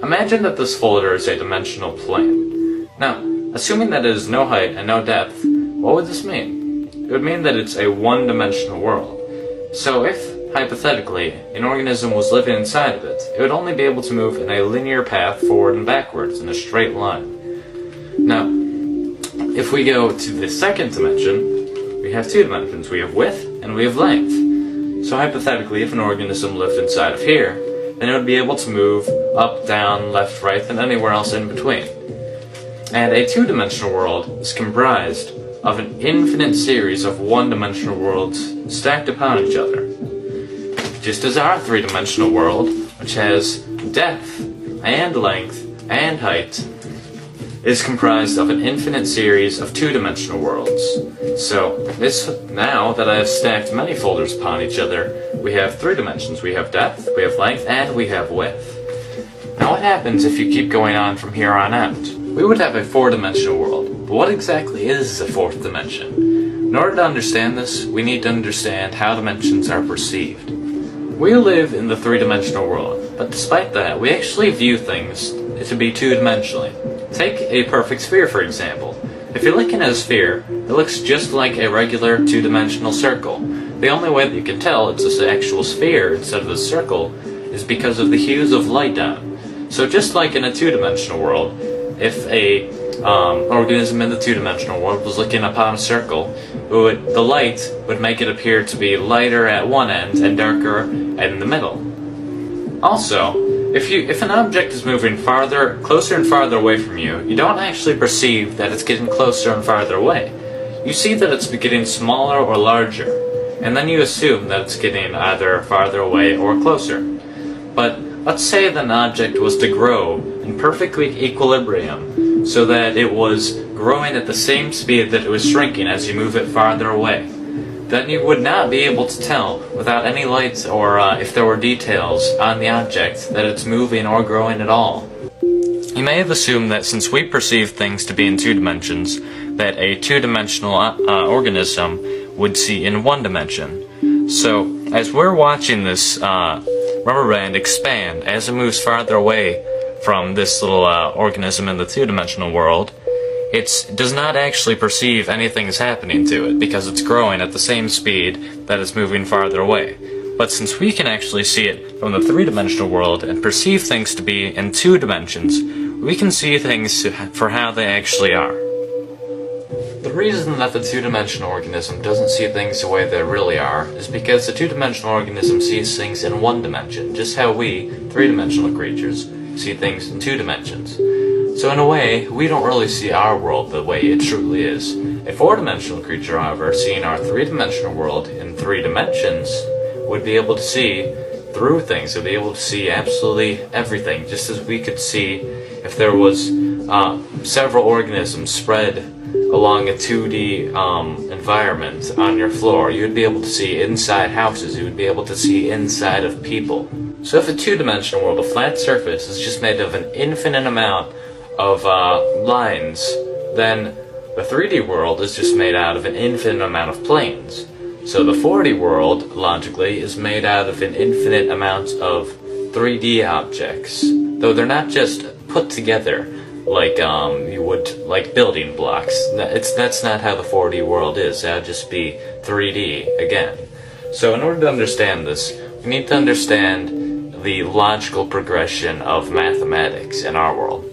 Imagine that this folder is a dimensional plane. Now, assuming that it has no height and no depth, what would this mean? It would mean that it's a one-dimensional world. So if, hypothetically, an organism was living inside of it, it would only be able to move in a linear path forward and backwards in a straight line. Now, if we go to the second dimension, we have two dimensions. We have width and we have length. So hypothetically, if an organism lived inside of here, then it would be able to move up, down, left, right, and anywhere else in between. And a two-dimensional world is comprised of an infinite series of one-dimensional worlds stacked upon each other. Just as our three-dimensional world, which has depth and length and height, is comprised of an infinite series of two-dimensional worlds. So, now that I have stacked many folders upon each other, we have three dimensions. We have depth, we have length, and we have width. Now what happens if you keep going on from here on out? We would have a four-dimensional world. But what exactly is a fourth dimension? In order to understand this, we need to understand how dimensions are perceived. We live in the three-dimensional world, but despite that, we actually view things to be two-dimensionally. Take a perfect sphere, for example. If you're looking at a sphere, it looks just like a regular two-dimensional circle. The only way that you can tell it's an actual sphere instead of a circle is because of the hues of light on it. So just like in a two-dimensional world, if a organism in the two-dimensional world was looking upon a circle, the light would make it appear to be lighter at one end and darker in the middle. Also, if an object is moving closer and farther away from you, you don't actually perceive that it's getting closer and farther away. You see that it's getting smaller or larger, and then you assume that it's getting either farther away or closer. But let's say that an object was to grow in perfect equilibrium, so that it was growing at the same speed that it was shrinking as you move it farther away. Then you would not be able to tell, without any lights or if there were details on the object, that it's moving or growing at all. You may have assumed that since we perceive things to be in two dimensions, that a two-dimensional organism would see in one dimension. So, as we're watching this rubber band expand as it moves farther away from this little organism in the two-dimensional world, it does not actually perceive anything is happening to it because it's growing at the same speed that it's moving farther away. But since we can actually see it from the three-dimensional world and perceive things to be in two dimensions, we can see things for how they actually are. The reason that the two-dimensional organism doesn't see things the way they really are is because the two-dimensional organism sees things in one dimension, just how we, three-dimensional creatures, see things in two dimensions. So in a way, we don't really see our world the way it truly is. A four-dimensional creature, however, seeing our three-dimensional world in three dimensions, would be able to see through things, would be able to see absolutely everything, just as we could see if there was several organisms spread along a 2D environment on your floor. You would be able to see inside houses, you would be able to see inside of people. So if a two-dimensional world, a flat surface, is just made of an infinite amount of lines, then the 3D world is just made out of an infinite amount of planes. So the 4D world, logically, is made out of an infinite amount of 3D objects, though they're not just put together like you would like building blocks. That's not how the 4D world is. That would just be 3D again. So in order to understand this, we need to understand the logical progression of mathematics in our world.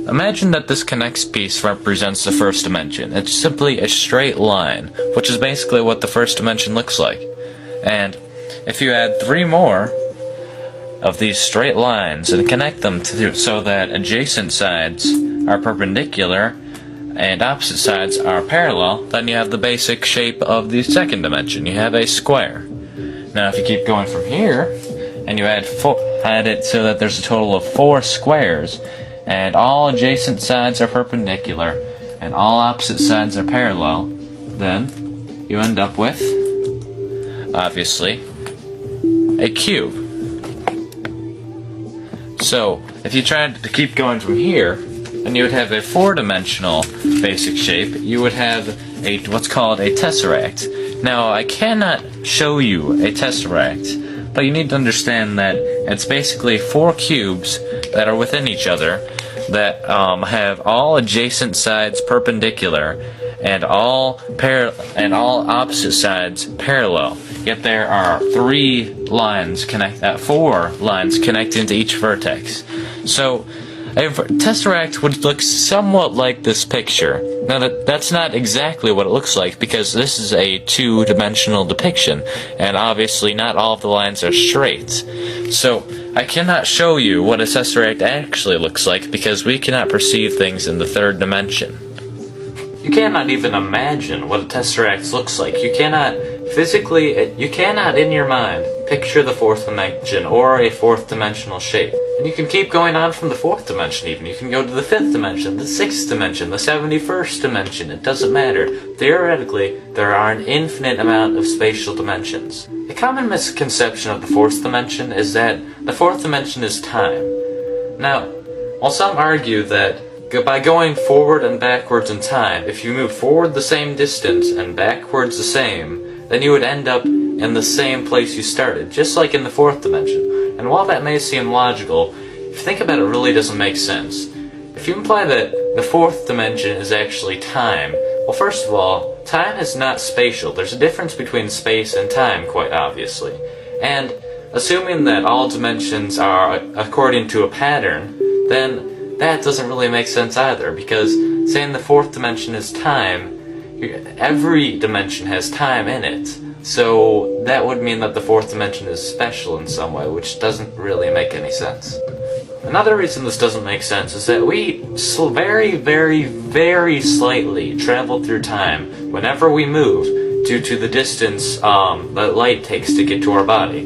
Imagine that this connects piece represents the first dimension. It's simply a straight line, which is basically what the first dimension looks like. And if you add 3 more of these straight lines and connect them so that adjacent sides are perpendicular and opposite sides are parallel, then you have the basic shape of the second dimension. You have a square. Now if you keep going from here, and you add it so that there's a total of 4 squares, and all adjacent sides are perpendicular, and all opposite sides are parallel, then you end up with, obviously, a cube. So, if you tried to keep going from here, and you would have a 4-dimensional basic shape, you would have what's called a tesseract. Now, I cannot show you a tesseract, but you need to understand that it's basically 4 cubes that are within each other that have all adjacent sides perpendicular and all opposite sides parallel. Yet there are 4 lines connecting to each vertex. So a tesseract would look somewhat like this picture. Now that's not exactly what it looks like, because this is a 2-dimensional depiction, and obviously not all of the lines are straight. So I cannot show you what a tesseract actually looks like, because we cannot perceive things in the 3rd dimension. You cannot even imagine what a tesseract looks like. You cannot in your mind picture the 4th dimension or a 4th dimensional shape. And you can keep going on from the 4th dimension even. You can go to the 5th dimension, the 6th dimension, the 71st dimension. It doesn't matter. Theoretically, there are an infinite amount of spatial dimensions. A common misconception of the 4th dimension is that the 4th dimension is time. Now, while some argue that by going forward and backwards in time, if you move forward the same distance and backwards the same, then you would end up in the same place you started, just like in the 4th dimension. And while that may seem logical, if you think about it, it really doesn't make sense. If you imply that the 4th dimension is actually time, well, first of all, time is not spatial. There's a difference between space and time, quite obviously. And assuming that all dimensions are according to a pattern, then that doesn't really make sense either, because saying the 4th dimension is time, every dimension has time in it. So that would mean that the 4th dimension is special in some way, which doesn't really make any sense. Another reason this doesn't make sense is that we very, very, very slightly travel through time whenever we move due to the distance that light takes to get to our body.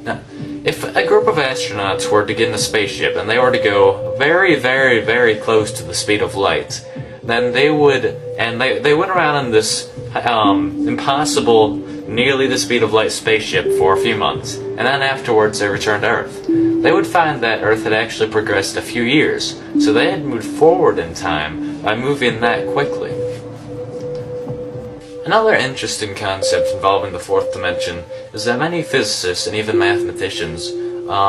Now, if a group of astronauts were to get in a spaceship and they were to go very, very, very close to the speed of light, then they went around in this impossible, nearly the speed of light spaceship for a few months, and then afterwards they returned to Earth. They would find that Earth had actually progressed a few years, so they had moved forward in time by moving that quickly. Another interesting concept involving the 4th dimension is that many physicists and even mathematicians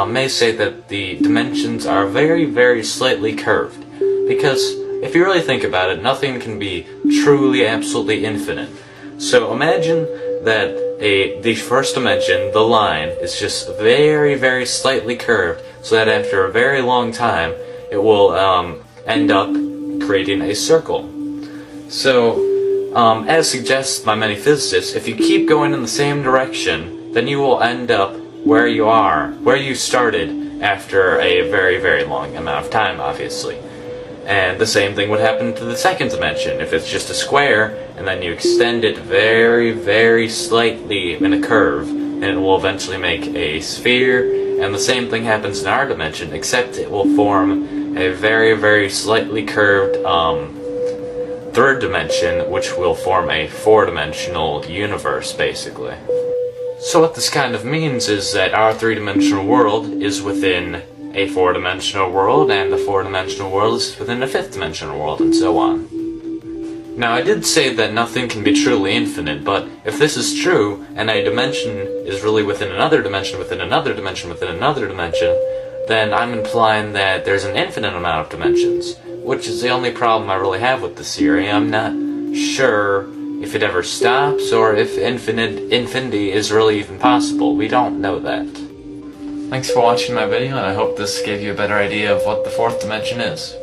may say that the dimensions are very, very slightly curved, because if you really think about it, nothing can be truly, absolutely infinite. So imagine that the 1st dimension, the line, is just very, very slightly curved, so that after a very long time, it will end up creating a circle. So, as suggested by many physicists, if you keep going in the same direction, then you will end up where you started after a very, very long amount of time, obviously. And the same thing would happen to the 2nd dimension. If it's just a square, and then you extend it very, very slightly in a curve, and it will eventually make a sphere. And the same thing happens in our dimension, except it will form a very, very slightly curved 3rd dimension, which will form a 4-dimensional universe, basically. So what this kind of means is that our 3-dimensional world is within a 4-dimensional world, and the 4-dimensional world is within a 5th-dimensional world, and so on. Now, I did say that nothing can be truly infinite, but if this is true, and a dimension is really within another dimension, within another dimension, within another dimension, then I'm implying that there's an infinite amount of dimensions, which is the only problem I really have with this theory. I'm not sure if it ever stops, or if infinity is really even possible. We don't know that. Thanks for watching my video, and I hope this gave you a better idea of what the 4th dimension is.